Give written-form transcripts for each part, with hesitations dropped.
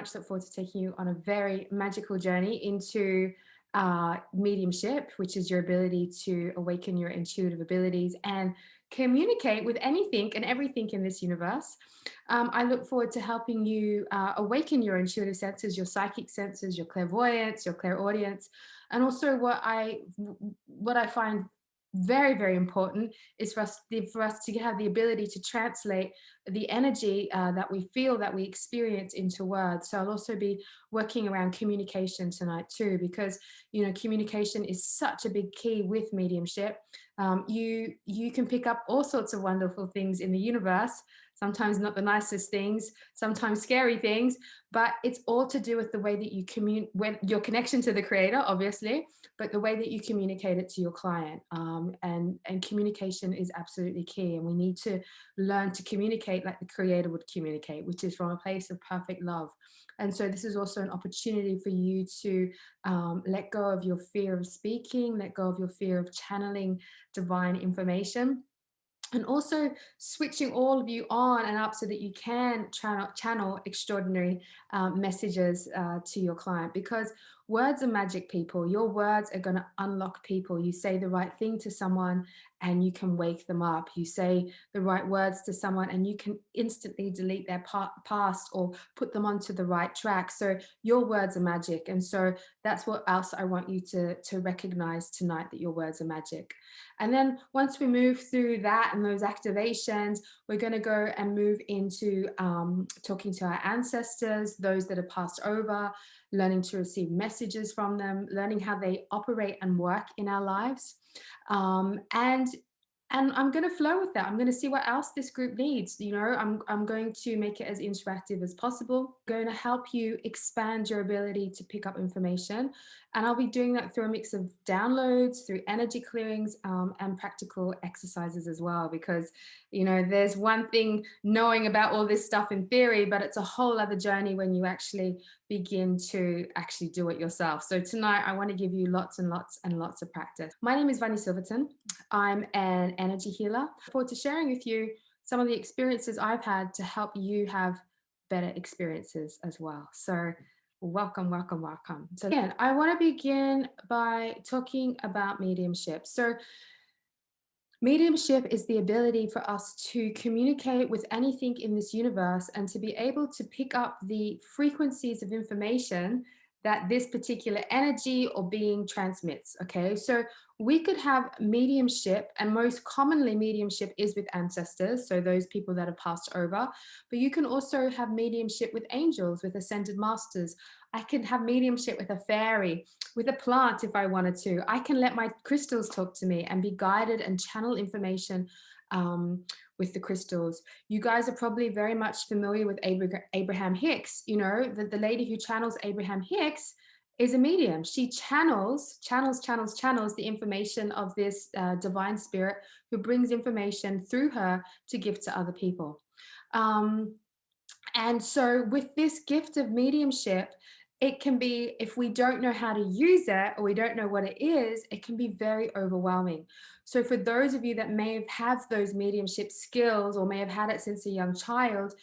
much look forward to taking you on a very magical journey into mediumship, which is your ability to awaken your intuitive abilities and communicate with anything and everything in this universe. I look forward to helping you awaken your intuitive senses, your psychic senses, your clairvoyance, your clairaudience, and also what I find very, very important is for us to have the ability to translate the energy that we feel, that we experience, into words. So I'll also be working around communication tonight too, because communication is such a big key with mediumship. You can pick up all sorts of wonderful things in the universe, sometimes not the nicest things, sometimes scary things, but it's all to do with the way that you your connection to the creator, obviously, but the way that you communicate it to your client. And communication is absolutely key. And we need to learn to communicate like the creator would communicate, which is from a place of perfect love. And so this is also an opportunity for you to let go of your fear of speaking, let go of your fear of channeling divine information, and also switching all of you on and up so that you can channel extraordinary messages to your client, because words are magic, people. Your words are going to unlock people. You say the right thing to someone and you can wake them up. You say the right words to someone and you can instantly delete their past or put them onto the right track. So your words are magic. And so that's what else I want you to recognize tonight, that your words are magic. And then once we move through that and those activations, we're going to go and move into talking to our ancestors, those that have passed over, learning to receive messages from them, learning how they operate and work in our lives. And I'm going to flow with that. I'm going to see what else this group needs. I'm going to make it as interactive as possible. I'm going to help you expand your ability to pick up information. And I'll be doing that through a mix of downloads, through energy clearings, and practical exercises as well. Because, there's one thing knowing about all this stuff in theory, but it's a whole other journey when you actually begin to actually do it yourself. So tonight, I want to give you lots and lots and lots of practice. My name is Vanya Silverten. I'm an energy healer. I look forward to sharing with you some of the experiences I've had to help you have better experiences as well. So welcome, welcome, welcome. So again, I want to begin by talking about mediumship. So mediumship is the ability for us to communicate with anything in this universe and to be able to pick up the frequencies of information that this particular energy or being transmits. Okay, so we could have mediumship, and most commonly mediumship is with ancestors, so those people that have passed over, but you can also have mediumship with angels, with ascended masters. I can have mediumship with a fairy, with a plant if I wanted to. I can let my crystals talk to me and be guided and channel information with the crystals. You guys are probably very much familiar with Abraham Hicks. The lady who channels Abraham Hicks is a medium. She channels the information of this divine spirit who brings information through her to give to other people. And so with this gift of mediumship, it can be, if we don't know how to use it or we don't know what it is, it can be very overwhelming. So for those of you that may have those mediumship skills or may have had it since a young child,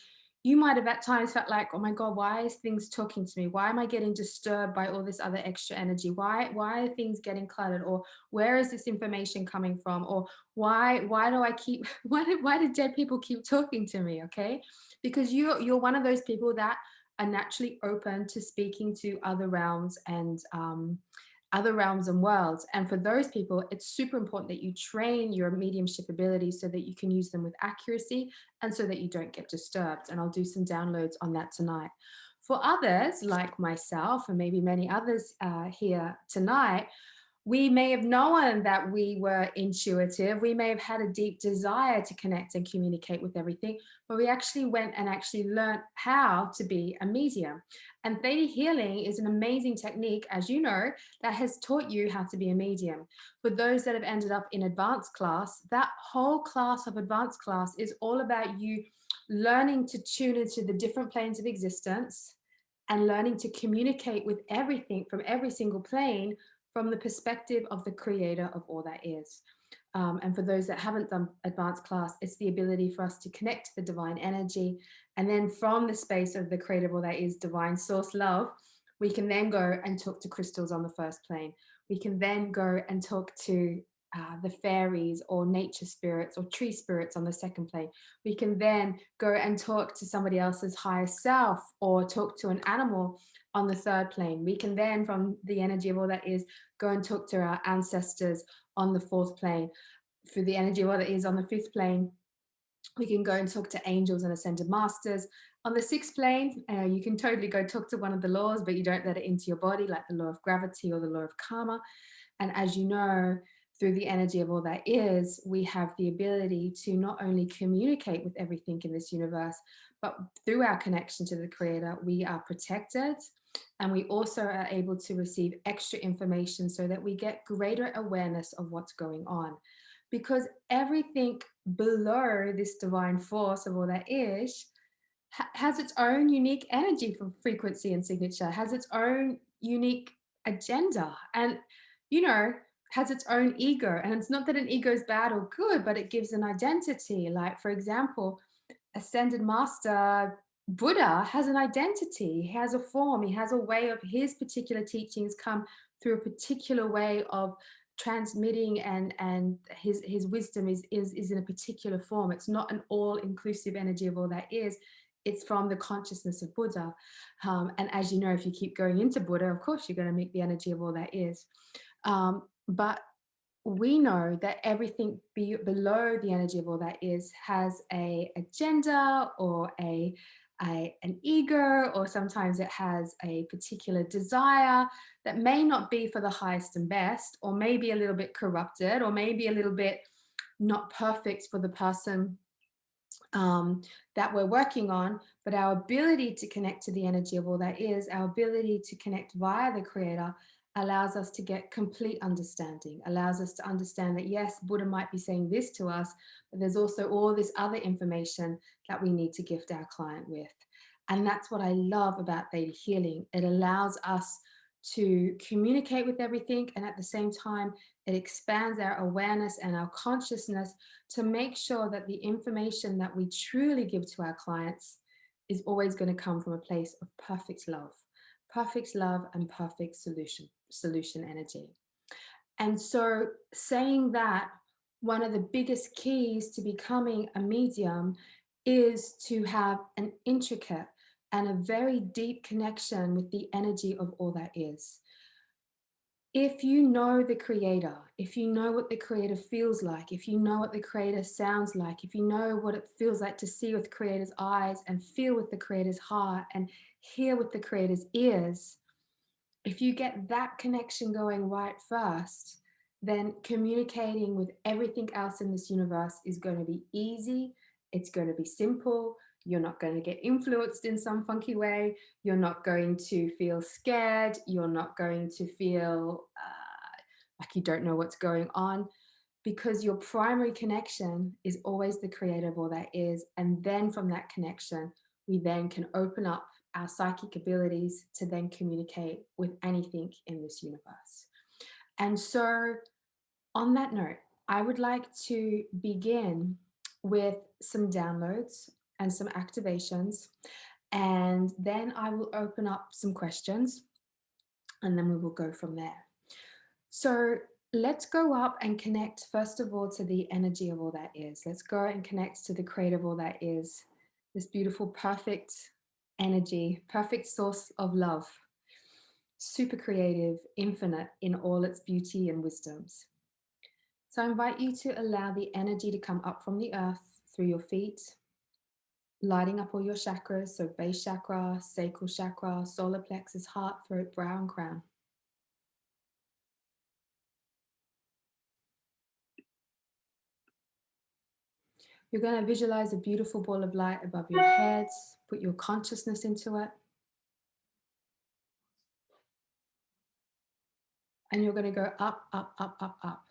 you might have at times felt like, oh my God, why is things talking to me? Why am I getting disturbed by all this other extra energy? Why are things getting cluttered? Or where is this information coming from? Or why do I keep, why do dead people keep talking to me? Okay. Because you're one of those people that are naturally open to speaking to other realms and worlds. And for those people, it's super important that you train your mediumship abilities so that you can use them with accuracy and so that you don't get disturbed. And I'll do some downloads on that tonight. For others, like myself and maybe many others here tonight, we may have known that we were intuitive. We may have had a deep desire to connect and communicate with everything, but we actually went and actually learned how to be a medium. And theta healing is an amazing technique, as you know, that has taught you how to be a medium. For those that have ended up in advanced class, that whole class of advanced class is all about you learning to tune into the different planes of existence and learning to communicate with everything from every single plane from the perspective of the creator of all that is. And for those that haven't done advanced class, it's the ability for us to connect to the divine energy. And then from the space of the creative, or that is divine source love, we can then go and talk to crystals on the first plane. We can then go and talk to the fairies or nature spirits or tree spirits on the second plane. We can then go and talk to somebody else's higher self or talk to an animal on the third plane. We can then, from the energy of all that is, go and talk to our ancestors on the fourth plane. Through the energy of all that is on the fifth plane, we can go and talk to angels and ascended masters. On the sixth plane, you can totally go talk to one of the laws, but you don't let it into your body, like the law of gravity or the law of karma. And as you know, through the energy of all that is, we have the ability to not only communicate with everything in this universe, but through our connection to the creator, we are protected. And we also are able to receive extra information so that we get greater awareness of what's going on. Because everything below this divine force of all that is has its own unique energy for frequency and signature, has its own unique agenda, and you know, has its own ego. And it's not that an ego is bad or good, but it gives an identity. Like, for example, ascended master Buddha has an identity, he has a form, he has a way of his particular teachings come through a particular way of transmitting, and his wisdom is in a particular form. It's not an all-inclusive energy of all that is. It's from the consciousness of Buddha. And as you know, if you keep going into Buddha, of course you're going to meet the energy of all that is. But we know that everything below the energy of all that is has a agenda or an ego, or sometimes it has a particular desire that may not be for the highest and best, or maybe a little bit corrupted, or maybe a little bit not perfect for the person that we're working on. But our ability to connect to the energy of all that is, our ability to connect via the creator, allows us to get complete understanding, allows us to understand that yes, Buddha might be saying this to us, but there's also all this other information that we need to gift our client with. And that's what I love about theta healing. It allows us to communicate with everything, and at the same time it expands our awareness and our consciousness to make sure that the information that we truly give to our clients is always going to come from a place of perfect love and perfect solution energy. And so, saying that, one of the biggest keys to becoming a medium is to have an intricate and a very deep connection with the energy of all that is. If you know the creator, if you know what the creator feels like, if you know what the creator sounds like, if you know what it feels like to see with the creator's eyes and feel with the creator's heart and hear with the creator's ears, if you get that connection going right first, then communicating with everything else in this universe is going to be easy. It's going to be simple. You're not going to get influenced in some funky way. You're not going to feel scared. You're not going to feel like you don't know what's going on, because your primary connection is always the creator of all that is. And then from that connection, we then can open up our psychic abilities to then communicate with anything in this universe. And so, on that note, I would like to begin with some downloads and some activations, and then I will open up some questions, and then we will go from there. So, let's go up and connect, first of all, to the energy of all that is. Let's go and connect to the creator of all that is, this beautiful, perfect energy, perfect source of love, super creative, infinite in all its beauty and wisdoms. So I invite you to allow the energy to come up from the earth through your feet, lighting up all your chakras, so base chakra, sacral chakra, solar plexus, heart, throat, brow, and crown. You're going to visualize a beautiful ball of light above your heads, put your consciousness into it. And you're going to go up, up, up, up, up.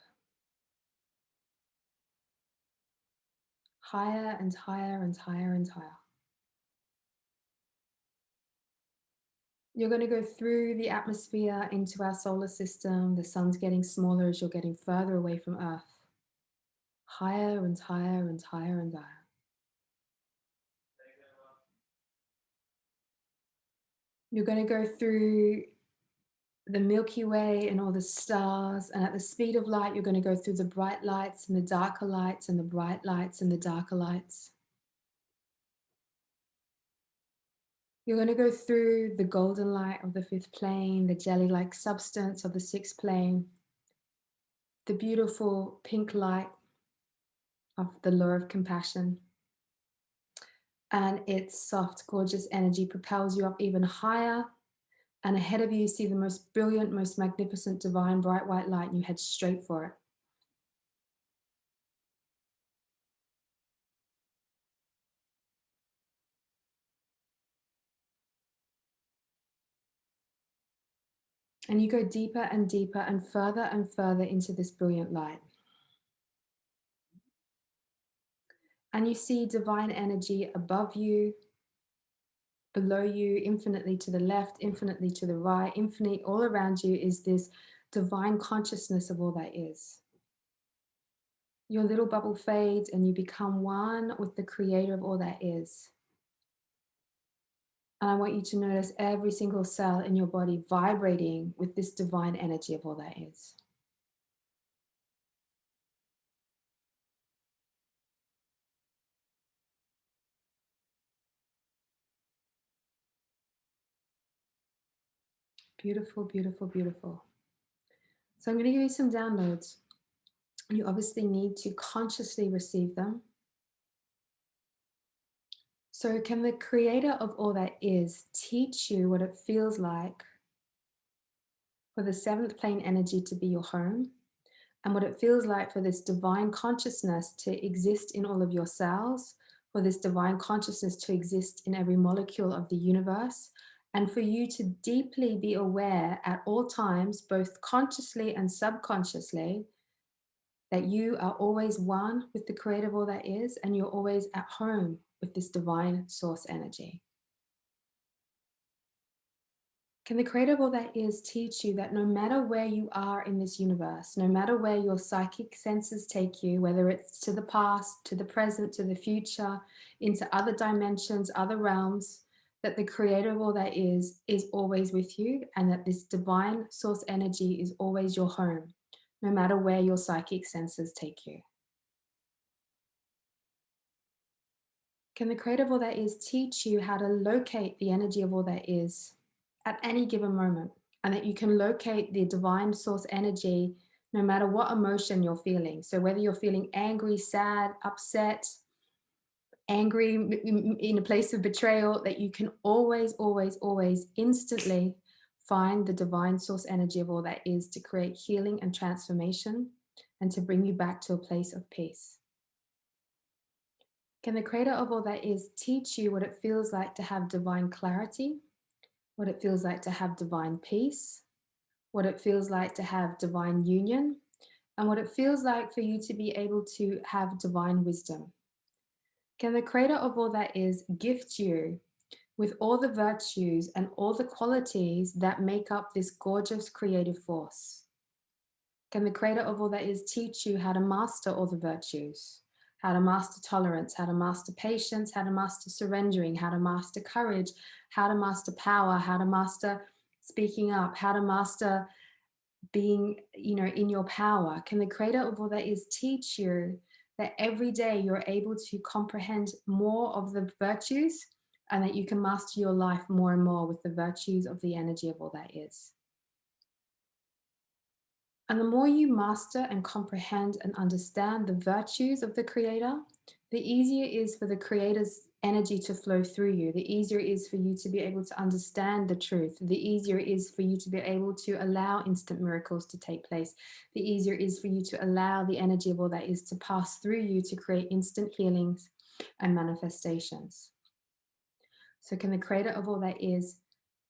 Higher and higher and higher and higher. You're going to go through the atmosphere into our solar system. The sun's getting smaller as you're getting further away from Earth. higher and higher and higher and higher. You're going to go through the Milky Way and all the stars, and at the speed of light, you're going to go through the bright lights and the darker lights and the bright lights and the darker lights. You're going to go through the golden light of the fifth plane, the jelly-like substance of the sixth plane, the beautiful pink light of the law of compassion, and its soft, gorgeous energy propels you up even higher. And ahead of you, you see the most brilliant, most magnificent, divine, bright white light, and you head straight for it. And you go deeper and deeper and further into this brilliant light. And you see divine energy above you, below you, infinitely to the left, infinitely to the right, infinitely all around you is this divine consciousness of all that is. Your little bubble fades and you become one with the creator of all that is. And I want you to notice every single cell in your body vibrating with this divine energy of all that is. Beautiful, beautiful, beautiful. So I'm going to give you some downloads. You obviously need to consciously receive them. So, can the creator of all that is teach you what it feels like for the seventh plane energy to be your home, and what it feels like for this divine consciousness to exist in all of your cells, for this divine consciousness to exist in every molecule of the universe, and for you to deeply be aware at all times, both consciously and subconsciously, that you are always one with the creator of all that is, and you're always at home with this divine source energy. Can the creator of all that is teach you that no matter where you are in this universe, no matter where your psychic senses take you, whether it's to the past, to the present, to the future, into other dimensions, other realms, that the creator of all that is always with you, and that this divine source energy is always your home, no matter where your psychic senses take you? Can the creator of all that is teach you how to locate the energy of all that is at any given moment, and that you can locate the divine source energy no matter what emotion you're feeling? So, whether you're feeling angry, sad, upset, angry, in a place of betrayal, that you can always, always, always instantly find the divine source energy of all that is to create healing and transformation and to bring you back to a place of peace. Can the creator of all that is teach you what it feels like to have divine clarity, what it feels like to have divine peace, what it feels like to have divine union, and what it feels like for you to be able to have divine wisdom? Can the creator of all that is gift you with all the virtues and all the qualities that make up this gorgeous creative force? Can the creator of all that is teach you how to master all the virtues, how to master tolerance, how to master patience, how to master surrendering, how to master courage, how to master power, how to master speaking up, how to master being, in your power? Can the creator of all that is teach you that every day you're able to comprehend more of the virtues, and that you can master your life more and more with the virtues of the energy of all that is? And the more you master and comprehend and understand the virtues of the creator, the easier it is for the creator's energy to flow through you. The easier it is for you to be able to understand the truth. The easier it is for you to be able to allow instant miracles to take place. The easier it is for you to allow the energy of all that is to pass through you to create instant healings and manifestations. So, can the creator of all that is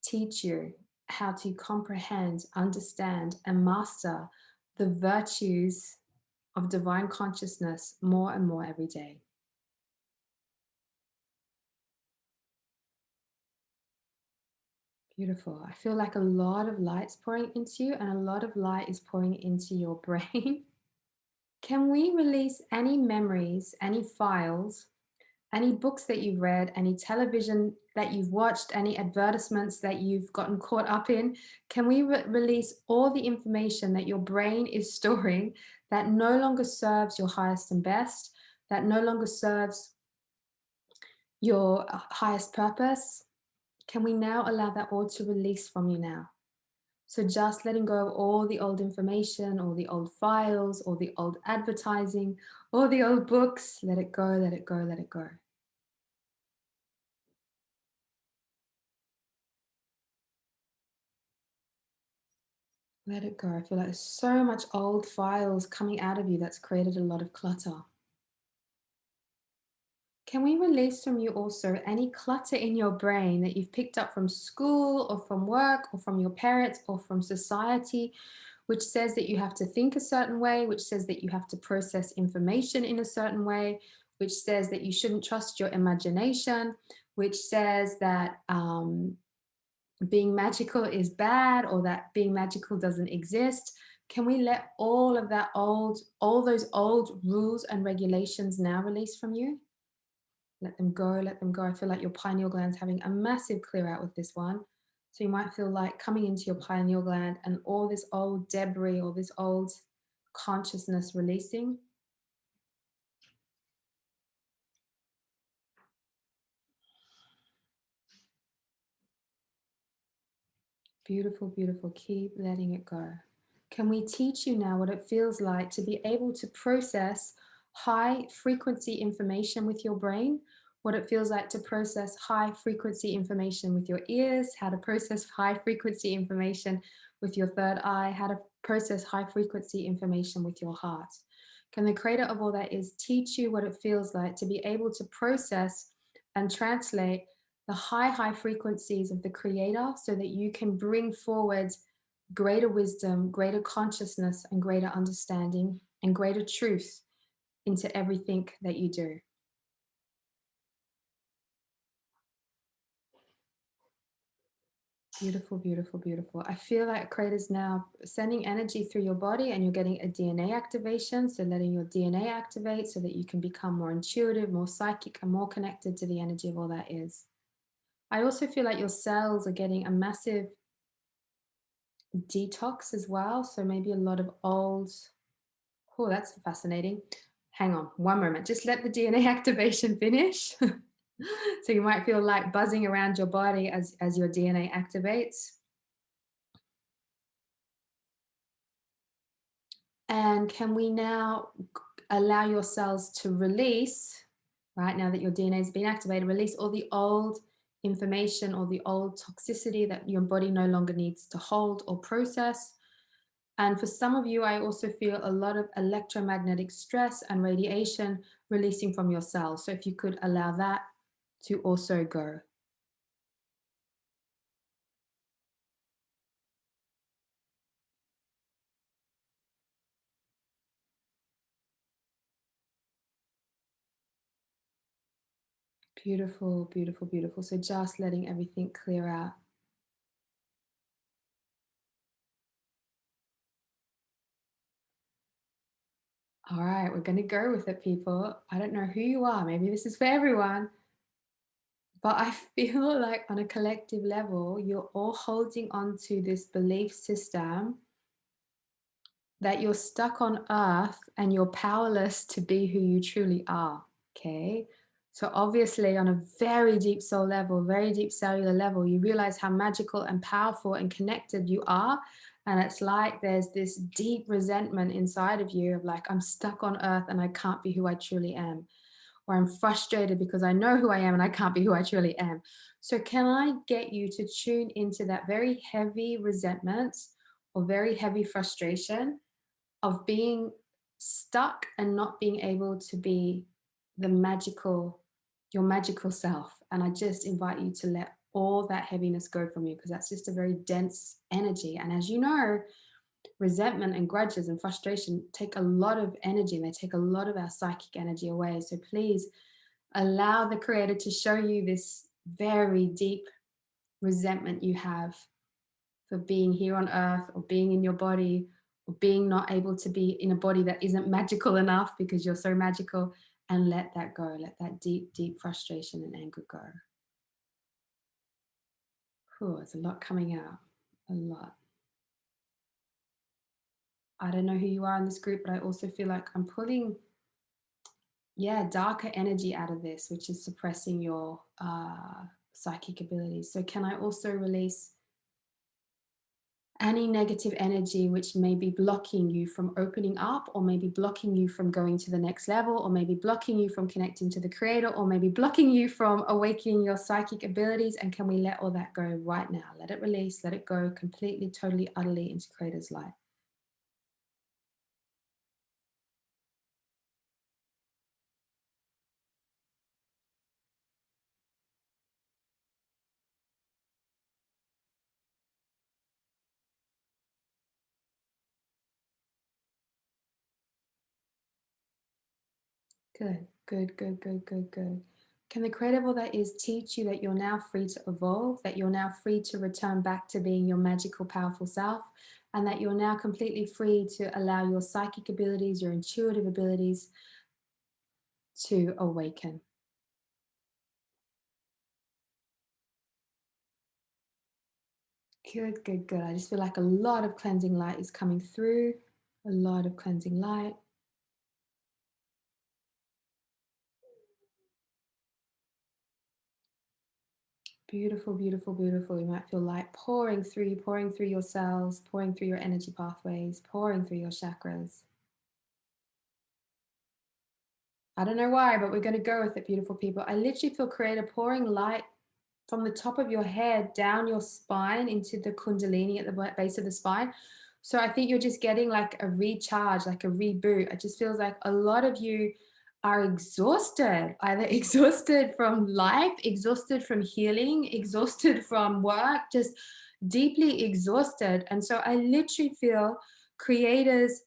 teach you how to comprehend, understand, and master the virtues of divine consciousness more and more every day? Beautiful. I feel like a lot of light's pouring into you, and a lot of light is pouring into your brain. Can we release any memories, any files, any books that you've read, any television that you've watched, any advertisements that you've gotten caught up in? Can we release all the information that your brain is storing that no longer serves your highest and best, that no longer serves your highest purpose? Can we now allow that all to release from you now? So just letting go of all the old information, all the old files, all the old advertising, all the old books, let it go, let it go, let it go. Let it go. I feel like there's so much old files coming out of you that's created a lot of clutter. Can we release from you also any clutter in your brain that you've picked up from school or from work or from your parents or from society, which says that you have to think a certain way, which says that you have to process information in a certain way, which says that you shouldn't trust your imagination, which says that being magical is bad or that being magical doesn't exist? Can we let all those old rules and regulations now release from you? Let them go, let them go. I feel like your pineal gland's having a massive clear out with this one. So you might feel like coming into your pineal gland and all this old debris, all this old consciousness releasing. Beautiful, beautiful. Keep letting it go. Can we teach you now what it feels like to be able to process high frequency information with your brain? What it feels like to process high frequency information with your ears, how to process high frequency information with your third eye, how to process high frequency information with your heart. Can the creator of all that is teach you what it feels like to be able to process and translate the high frequencies of the creator so that you can bring forward greater wisdom, greater consciousness, and greater understanding and greater truth into everything that you do. Beautiful, beautiful, beautiful. I feel like creators now sending energy through your body and you're getting a DNA activation. So letting your DNA activate so that you can become more intuitive, more psychic, and more connected to the energy of all that is. I also feel like your cells are getting a massive detox as well. So maybe a lot of old, oh, that's fascinating. Hang on one moment. Just let the DNA activation finish. So you might feel like buzzing around your body as your DNA activates. And can we now allow your cells to release, right now that your DNA has been activated, release all the old information or the old toxicity that your body no longer needs to hold or process. And for some of you, I also feel a lot of electromagnetic stress and radiation releasing from your cells. So if you could allow that to also go. Beautiful, beautiful, beautiful. So just letting everything clear out. All right, we're going to go with it, people. I don't know who you are. Maybe this is for everyone. But I feel like on a collective level, you're all holding on to this belief system that you're stuck on earth and you're powerless to be who you truly are. Okay. So, obviously, on a very deep soul level, very deep cellular level, you realize how magical and powerful and connected you are. And it's like there's this deep resentment inside of you of like, I'm stuck on earth and I can't be who I truly am. Or I'm frustrated because I know who I am and I can't be who I truly am. So, can I get you to tune into that very heavy resentment or very heavy frustration of being stuck and not being able to be the magical, your magical self? And I just invite you to let all that heaviness go from you because that's just a very dense energy. And as you know, resentment and grudges and frustration take a lot of energy and they take a lot of our psychic energy away. So please allow the creator to show you this very deep resentment you have for being here on earth or being in your body being not able to be in a body that isn't magical enough because you're so magical, and let that go. Let that deep, deep frustration and anger go. Whew, there's a lot coming out. A lot. I don't know who you are in this group, but I also feel like I'm pulling, yeah, darker energy out of this, which is suppressing your psychic abilities. So, can I also release any negative energy which may be blocking you from opening up, or maybe blocking you from going to the next level, or maybe blocking you from connecting to the creator, or maybe blocking you from awakening your psychic abilities? And can we let all that go right now? Let it release, let it go completely, totally, utterly into creator's light. Good, good, good, good, good, good. Can the creator of all that is teach you that you're now free to evolve, that you're now free to return back to being your magical, powerful self, and that you're now completely free to allow your psychic abilities, your intuitive abilities to awaken? Good, good, good. I just feel like a lot of cleansing light is coming through, a lot of cleansing light. Beautiful, beautiful, beautiful. You might feel light pouring through your cells, pouring through your energy pathways, pouring through your chakras. I don't know why, but we're going to go with it, beautiful people. I literally feel creator pouring light from the top of your head down your spine into the kundalini at the base of the spine. So I think you're just getting like a recharge, like a reboot. It just feels like a lot of you are exhausted, either exhausted from life, exhausted from healing, exhausted from work, just deeply exhausted. And so I literally feel creators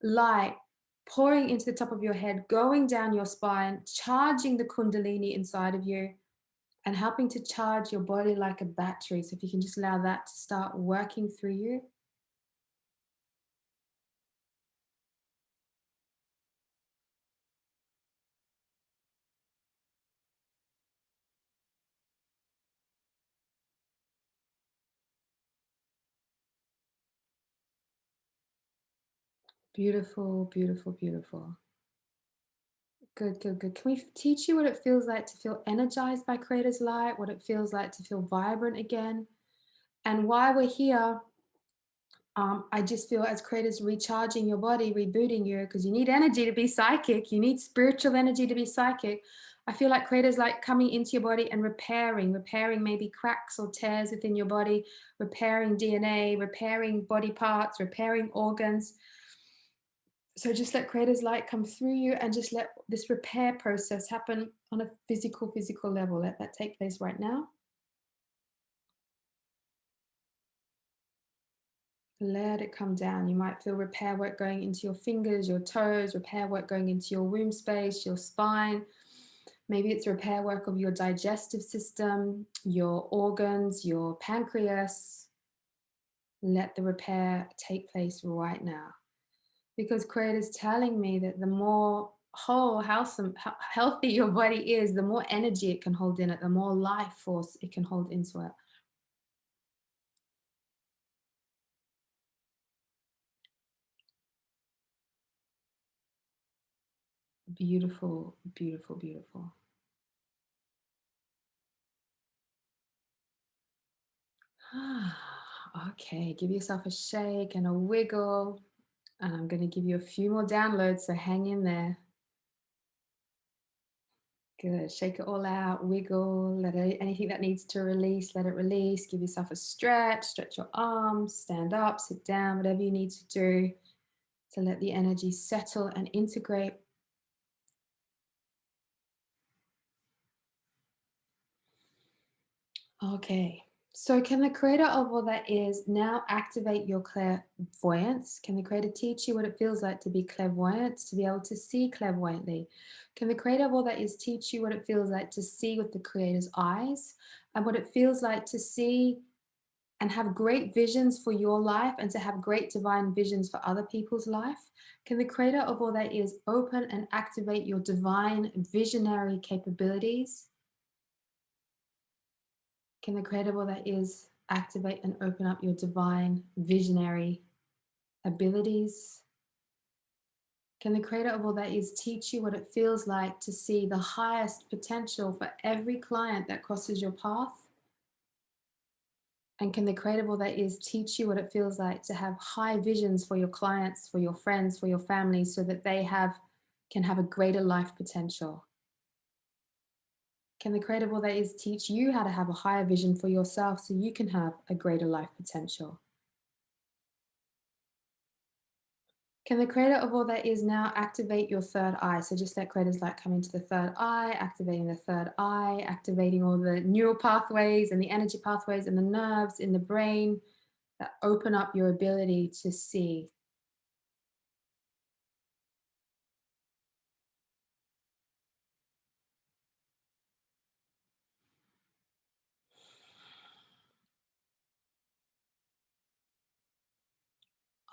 light pouring into the top of your head, going down your spine, charging the kundalini inside of you, and helping to charge your body like a battery. So if you can just allow that to start working through you. Beautiful, beautiful, beautiful. Good, good, good. Can we teach you what it feels like to feel energized by Creator's Light, what it feels like to feel vibrant again? And why we're here, I just feel as creators recharging your body, rebooting you, because you need energy to be psychic. You need spiritual energy to be psychic. I feel like creators like coming into your body and repairing maybe cracks or tears within your body, repairing DNA, repairing body parts, repairing organs. So just let creators light come through you and just let this repair process happen on a physical level. Let that take place right now. Let it come down. You might feel repair work going into your fingers, your toes, repair work going into your womb space, your spine. Maybe it's repair work of your digestive system, your organs, your pancreas. Let the repair take place right now. Because Creator's telling me that the more whole, healthy your body is, the more energy it can hold in it, the more life force it can hold into it. Beautiful, beautiful, beautiful. Okay, give yourself a shake and a wiggle. And I'm going to give you a few more downloads, so hang in there. Good. Shake it all out, wiggle, anything that needs to release, let it release. Give yourself a stretch your arms, stand up, sit down, whatever you need to do to let the energy settle and integrate. Okay. So, can the creator of all that is now activate your clairvoyance? Can the creator teach you what it feels like to be clairvoyant, to be able to see clairvoyantly? Can the creator of all that is teach you what it feels like to see with the creator's eyes, and what it feels like to see and have great visions for your life and to have great divine visions for other people's life? Can the creator of all that is open and activate your divine visionary capabilities? Can the creator of all that is activate and open up your divine visionary abilities? Can the creator of all that is teach you what it feels like to see the highest potential for every client that crosses your path? And can the creator of all that is teach you what it feels like to have high visions for your clients, for your friends, for your family, so that they can have a greater life potential? Can the creator of all that is teach you how to have a higher vision for yourself so you can have a greater life potential? Can the creator of all that is now activate your third eye? So just let creator's light come into the third eye, activating the third eye, activating all the neural pathways and the energy pathways and the nerves in the brain that open up your ability to see.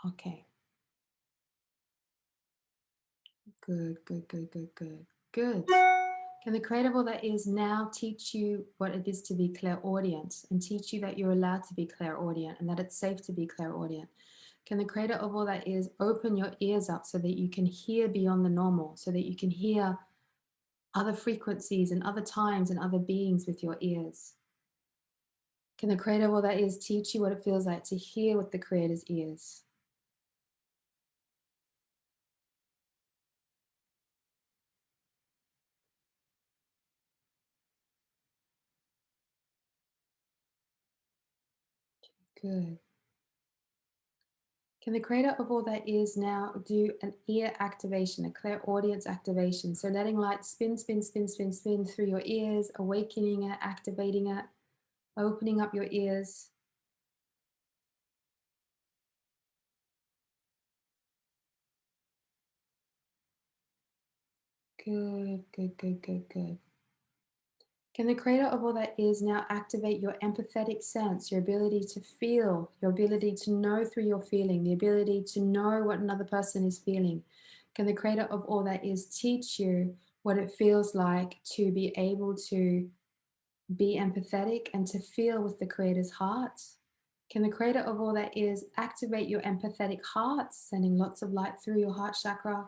Okay, good, good, good, good, good, good. Can the creator of all that is now teach you what it is to be clairaudient and teach you that you're allowed to be clairaudient and that it's safe to be clairaudient? Can the creator of all that is open your ears up so that you can hear beyond the normal, so that you can hear other frequencies and other times and other beings with your ears? Can the creator of all that is teach you what it feels like to hear with the creator's ears? Good. Can the creator of all that is now do an ear activation, a clairaudience activation? So letting light spin, spin, spin, spin, spin through your ears, awakening it, activating it, opening up your ears. Good, good, good, good, good. Can the creator of all that is now activate your empathetic sense, your ability to feel, your ability to know through your feeling, the ability to know what another person is feeling? Can the creator of all that is teach you what it feels like to be able to be empathetic and to feel with the creator's heart? Can the creator of all that is activate your empathetic heart, sending lots of light through your heart chakra,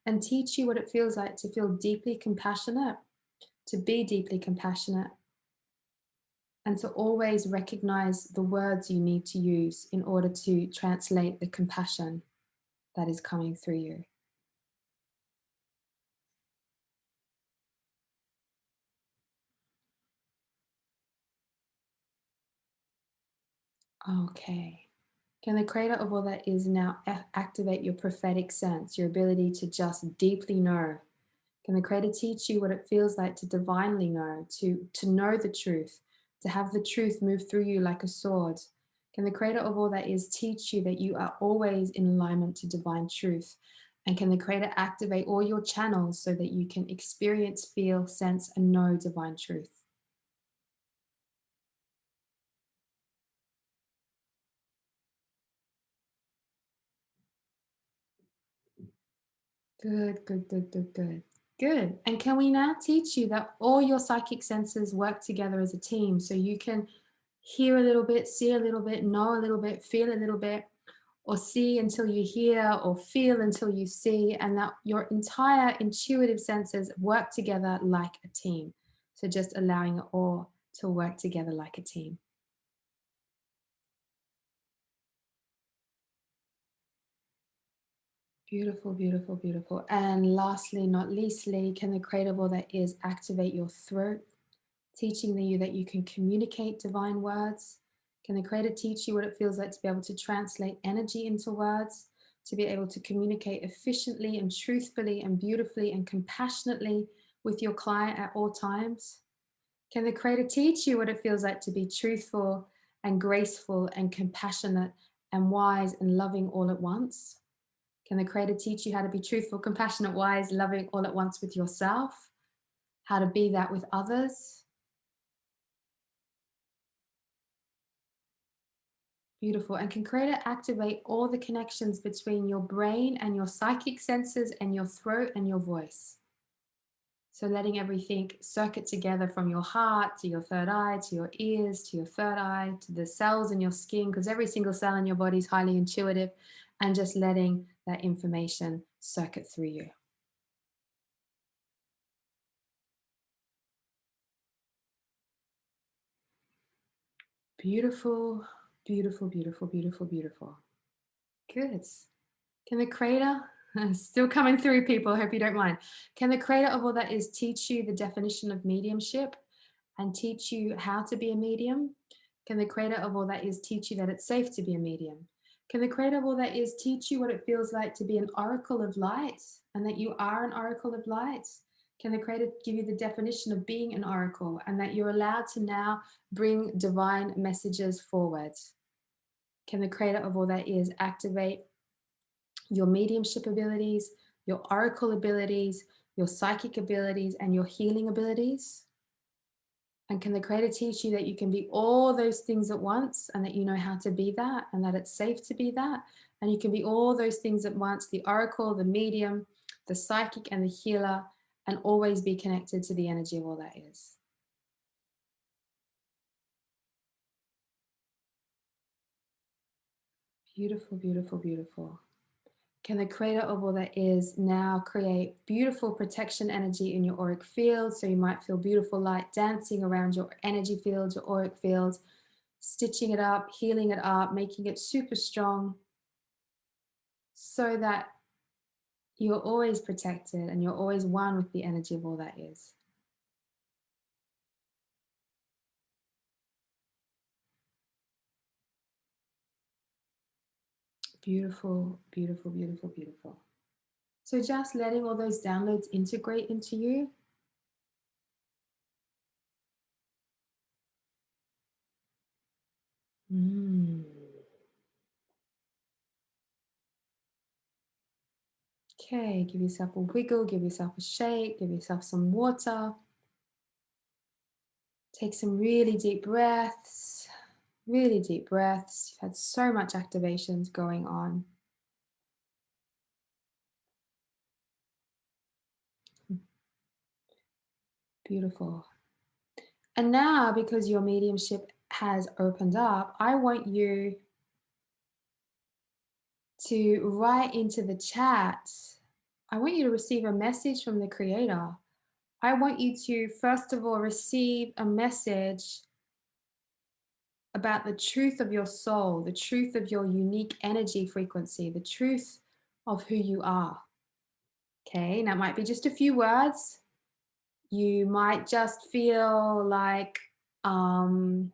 and teach you what it feels like to feel deeply compassionate, to be deeply compassionate, and to always recognize the words you need to use in order to translate the compassion that is coming through you? Okay. Can the creator of all that is now activate your prophetic sense, your ability to just deeply know? Can the creator teach you what it feels like to divinely know, to know the truth, to have the truth move through you like a sword? Can the creator of all that is teach you that you are always in alignment to divine truth? And can the creator activate all your channels so that you can experience, feel, sense, and know divine truth? Good, good, good, good, good. Good. And can we now teach you that all your psychic senses work together as a team so you can hear a little bit, see a little bit, know a little bit, feel a little bit, or see until you hear, or feel until you see, and that your entire intuitive senses work together like a team. So just allowing it all to work together like a team. Beautiful, beautiful, beautiful. And lastly, not leastly, can the creator of all that is activate your throat, teaching you that you can communicate divine words? Can the creator teach you what it feels like to be able to translate energy into words, to be able to communicate efficiently and truthfully and beautifully and compassionately with your client at all times? Can the creator teach you what it feels like to be truthful and graceful and compassionate and wise and loving all at once? Can the creator teach you how to be truthful, compassionate, wise, loving all at once with yourself? How to be that with others? Beautiful. And can Creator activate all the connections between your brain and your psychic senses and your throat and your voice? So letting everything circuit together from your heart to your third eye, to your ears, to your third eye, to the cells in your skin, because every single cell in your body is highly intuitive, and just letting that information circuit through you. Beautiful, beautiful, beautiful, beautiful, beautiful. Good. Can the creator, still coming through, people, I hope you don't mind. Can the creator of all that is teach you the definition of mediumship and teach you how to be a medium? Can the creator of all that is teach you that it's safe to be a medium? Can the creator of all that is teach you what it feels like to be an oracle of light and that you are an oracle of light? Can the creator give you the definition of being an oracle and that you're allowed to now bring divine messages forward? Can the creator of all that is activate your mediumship abilities, your oracle abilities, your psychic abilities, and your healing abilities? And can the creator teach you that you can be all those things at once and that you know how to be that and that it's safe to be that? And you can be all those things at once, the oracle, the medium, the psychic, and the healer, and always be connected to the energy of all that is. Beautiful, beautiful, beautiful. Can the creator of all that is now create beautiful protection energy in your auric field? So you might feel beautiful light dancing around your energy fields, your auric fields, stitching it up, healing it up, making it super strong so that you're always protected and you're always one with the energy of all that is. Beautiful, beautiful, beautiful, beautiful. So just letting all those downloads integrate into you. Mm. Okay, give yourself a wiggle, give yourself a shake, give yourself some water. Take some really deep breaths, really deep breaths. You've had so much activations going on. Beautiful. And now, because your mediumship has opened up, I want you to write into the chat. I want you to receive a message from the Creator. I want you to, first of all, receive a message about the truth of your soul, the truth of your unique energy frequency, the truth of who you are. Okay, now it might be just a few words. You might just feel like um,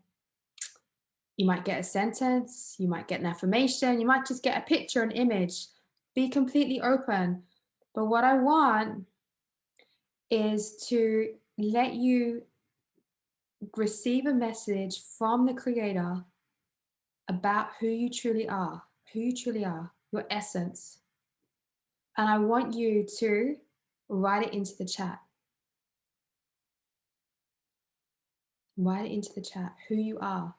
you might get a sentence, you might get an affirmation, you might just get a picture, an image. Be completely open. But what I want is to let you receive a message from the Creator about who you truly are, your essence. And I want you to write it into the chat. Write it into the chat who you are,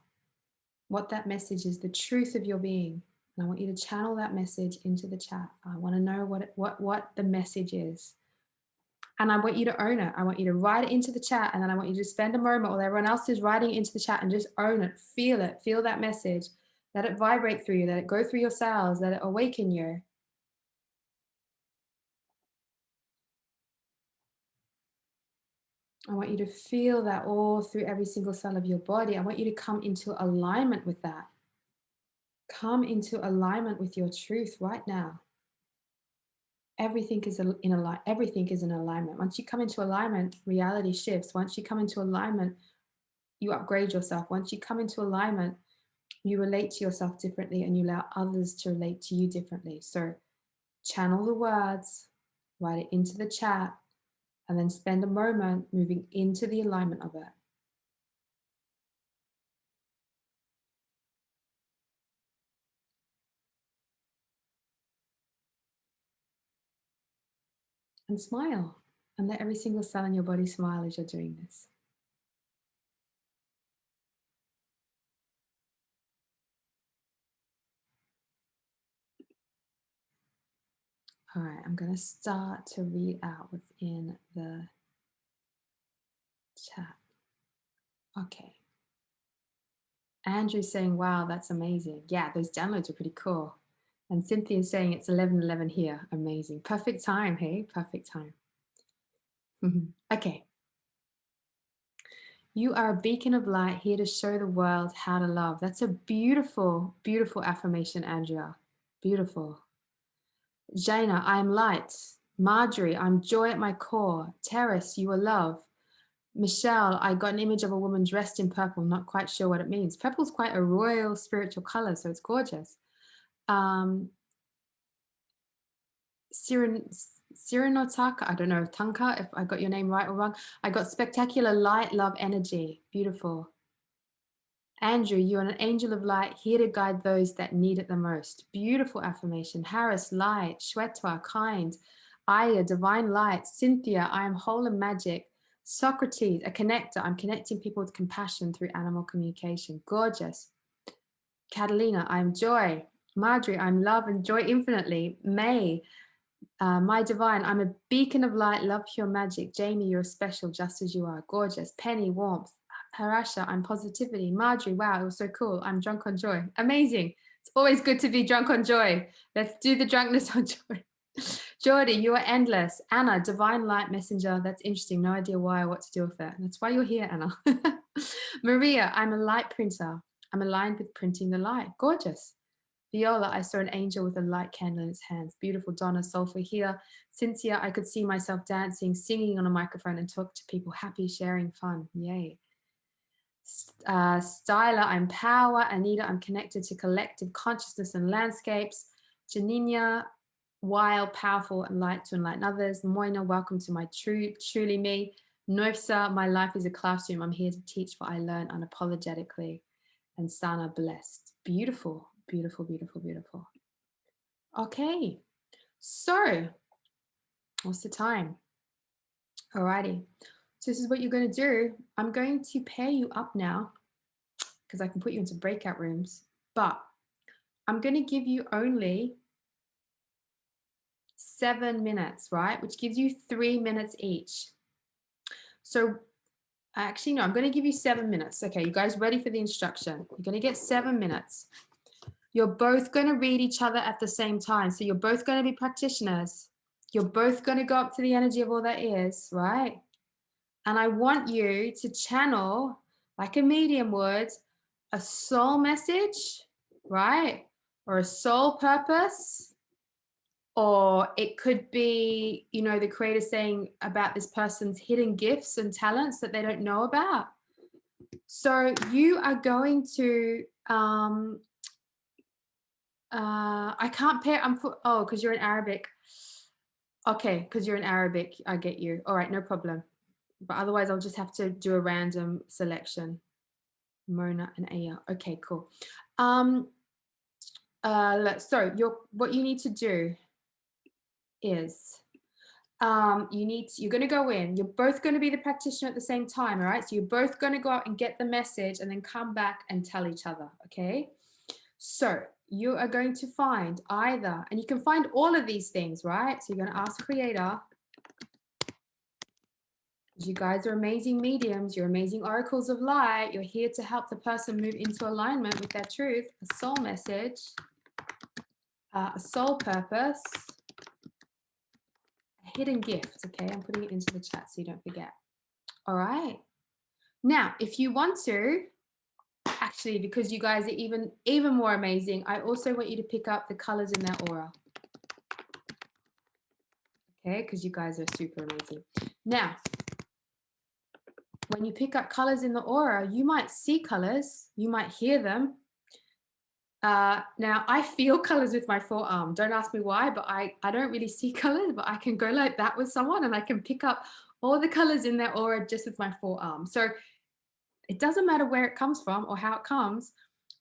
what that message is, the truth of your being. And I want you to channel that message into the chat. I want to know what the message is. And I want you to own it. I want you to write it into the chat. And then I want you to spend a moment while everyone else is writing it into the chat and just own it. Feel that message. Let it vibrate through you. Let it go through your cells. Let it awaken you. I want you to feel that all through every single cell of your body. I want you to come into alignment with that. Come into alignment with your truth right now. Everything is everything is in alignment. Once you come into alignment, reality shifts. Once you come into alignment, you upgrade yourself. Once you come into alignment, you relate to yourself differently and you allow others to relate to you differently. So channel the words, write it into the chat, and then spend a moment moving into the alignment of it. And smile. And let every single cell in your body smile as you're doing this. All right, I'm going to start to read out within the chat. Okay. Andrew's saying, wow, that's amazing. Yeah, those downloads are pretty cool. And Cynthia's saying it's 11:11 here. Amazing. Perfect time, hey? Perfect time. Okay. You are a beacon of light here to show the world how to love. That's a beautiful, beautiful affirmation, Andrea. Beautiful. Jaina, I am light. Marjorie, I'm joy at my core. Terrace, you are love. Michelle, I got an image of a woman dressed in purple, not quite sure what it means. Purple's quite a royal spiritual color, so it's gorgeous. Sirinotaka, I don't know, Tanka, if I got your name right or wrong. I got spectacular light, love, energy. Beautiful. Andrew, you are an angel of light, here to guide those that need it the most. Beautiful affirmation. Harris, light. Shwetwa, kind. Aya, divine light. Cynthia, I am whole and magic. Socrates, a connector. I'm connecting people with compassion through animal communication. Gorgeous. Catalina, I am joy. Marjorie, I'm love and joy infinitely. May, my divine, I'm a beacon of light, love, pure magic. Jamie, you're special just as you are. Gorgeous. Penny, warmth. Harasha, I'm positivity. Marjorie, wow, it was so cool. I'm drunk on joy. Amazing. It's always good to be drunk on joy. Let's do the drunkenness on joy. Geordie, you are endless. Anna, divine light messenger. That's interesting. No idea why or what to do with that. That's why you're here, Anna. Maria, I'm a light printer. I'm aligned with printing the light. Gorgeous. Viola, I saw an angel with a light candle in its hands. Beautiful. Donna, soulful here. Cynthia, I could see myself dancing, singing on a microphone and talk to people, happy, sharing fun. Yay. Styler, I'm power. Anita, I'm connected to collective consciousness and landscapes. Janina, wild, powerful, and light to enlighten others. Moina, welcome to my truly me. Noifsa, my life is a classroom. I'm here to teach what I learn unapologetically. And Sana, blessed. Beautiful, beautiful, beautiful, beautiful. Okay, so what's the time? Alrighty, so this is what you're going to do. I'm going to pair you up now because I can put you into breakout rooms, but I'm going to give you only 7 minutes, right? Which gives you 3 minutes each. So actually, no, I'm going to give you 7 minutes. Okay, you guys ready for the instruction? You're going to get 7 minutes. You're both going to read each other at the same time. So you're both going to be practitioners. You're both going to go up to the energy of all that is, right? And I want you to channel, like a medium would, a soul message, right? Or a soul purpose. Or it could be, you know, the creator saying about this person's hidden gifts and talents that they don't know about. So you are going to, I can't pair, because you're in Arabic. Okay, because you're in Arabic, I get you. All right, no problem. But otherwise, I'll just have to do a random selection. Mona and Aya. Okay, cool. So what you need to do is you're going to go in. You're both going to be the practitioner at the same time, all right? So you're both going to go out and get the message and then come back and tell each other, okay? So you are going to find either, and you can find all of these things, right? So you're going to ask Creator. You guys are amazing mediums. You're amazing oracles of light. You're here to help the person move into alignment with their truth, a soul message, a soul purpose, a hidden gift. Okay, I'm putting it into the chat so you don't forget. All right. Now, if you want to, actually, because you guys are even more amazing, I also want you to pick up the colors in their aura. Okay, because you guys are super amazing. Now, when you pick up colors in the aura, you might see colors, you might hear them. Now, I feel colors with my forearm. Don't ask me why, but I don't really see colors, but I can go like that with someone and I can pick up all the colors in their aura just with my forearm. So it doesn't matter where it comes from or how it comes,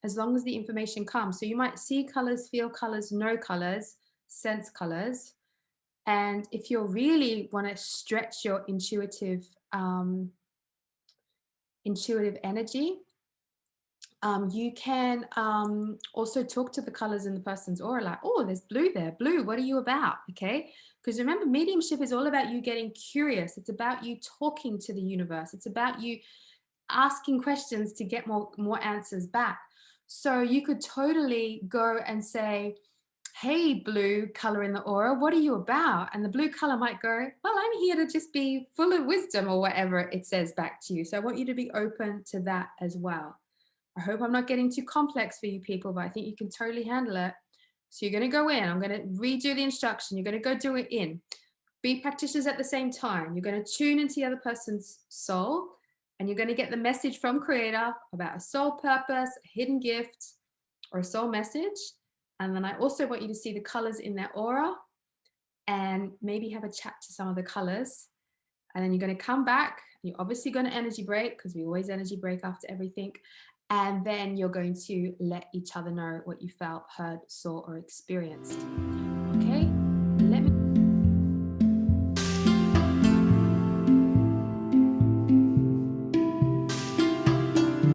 as long as the information comes. So you might see colors, feel colors, know colors, sense colors. And if you really want to stretch your intuitive energy, You can also talk to the colors in the person's aura, like, oh, there's blue there. Blue, what are you about? Okay. Because remember, mediumship is all about you getting curious. It's about you talking to the universe. It's about you asking questions to get more answers back. So you could totally go and say, hey, blue color in the aura, what are you about? And the blue color might go, well, I'm here to just be full of wisdom, or whatever it says back to you. So I want you to be open to that as well. I hope I'm not getting too complex for you people, but I think you can totally handle it. So you're going to go in. I'm going to redo the instruction. You're going to go do it in. Be practitioners at the same time. You're going to tune into the other person's soul, and you're going to get the message from Creator about a soul purpose, a hidden gift, or a soul message. And then I also want you to see the colors in their aura and maybe have a chat to some of the colors. And then you're going to come back. You're obviously going to energy break, because we always energy break after everything. And then you're going to let each other know what you felt, heard, saw, or experienced.